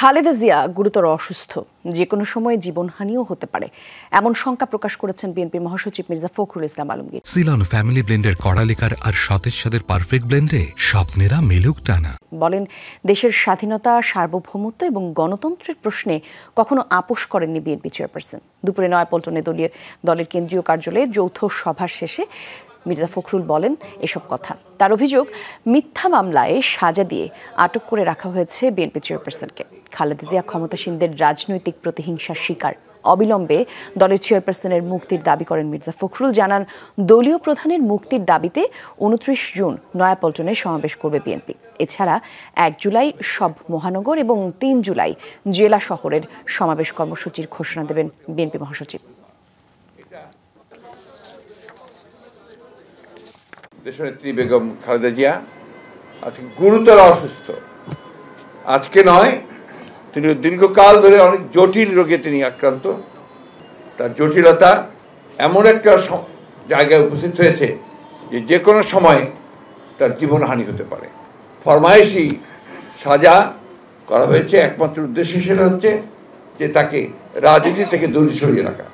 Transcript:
খালেদা জিয়া গুরুতর অসুস্থ, যে কোনো সময় জীবনহানিও হতে পারে, এমন শঙ্কা প্রকাশ করেছেন বিএনপি মহাসচিব মির্জা ফখরুল ইসলাম আলমগীর। সিলন ফ্যামিলি ব্লেন্ডের কড়ালিকার আর সতেজ স্বাদের পারফেক্ট ব্লেন্ডে স্বপ্নেরা মেলুক টানা। বলেন, দেশের স্বাধীনতা, সার্বভৌমত্ব এবং গণতন্ত্রের প্রশ্নে কখনো আপোষ করেননি বিএনপি চেয়ারপারসন। দুপুরে নয়াপল্টনে দলের কেন্দ্রীয় কার্যালয়ে যৌথ সভার শেষে মির্জা ফখরুল বলেন এসব কথা। তার অভিযোগ, মিথ্যা মামলায় সাজা দিয়ে আটক করে রাখা হয়েছে বিএনপি চেয়ারপারসনকে। খালেদা জিয়া ক্ষমতাসীনদের রাজনৈতিক প্রতিহিংসার শিকার। অবিলম্বে দলের চেয়ারপারসনের মুক্তির দাবি করেন মির্জা ফখরুল। জানান, দলীয় প্রধানের মুক্তির দাবিতে 29 জুন নয়াপল্টনে সমাবেশ করবে বিএনপি। এছাড়া 1 জুলাই সব মহানগর এবং 3 জুলাই জেলা শহরের সমাবেশ কর্মসূচির ঘোষণা দেবেন বিএনপি মহাসচিব। দেশনেত্রী বেগম খালেদা জিয়া আজকে গুরুতর অসুস্থ। আজকে নয়, তিনি দীর্ঘকাল ধরে অনেক জটিল রোগে তিনি আক্রান্ত। তার জটিলতা এমন একটা জায়গায় উপস্থিত হয়েছে যে কোনো সময় তার জীবনহানি হতে পারে। ফরমায়েশি সাজা করা হয়েছে, একমাত্র উদ্দেশ্য সেটা হচ্ছে যে তাকে রাজনীতি থেকে দূরে সরিয়ে রাখা।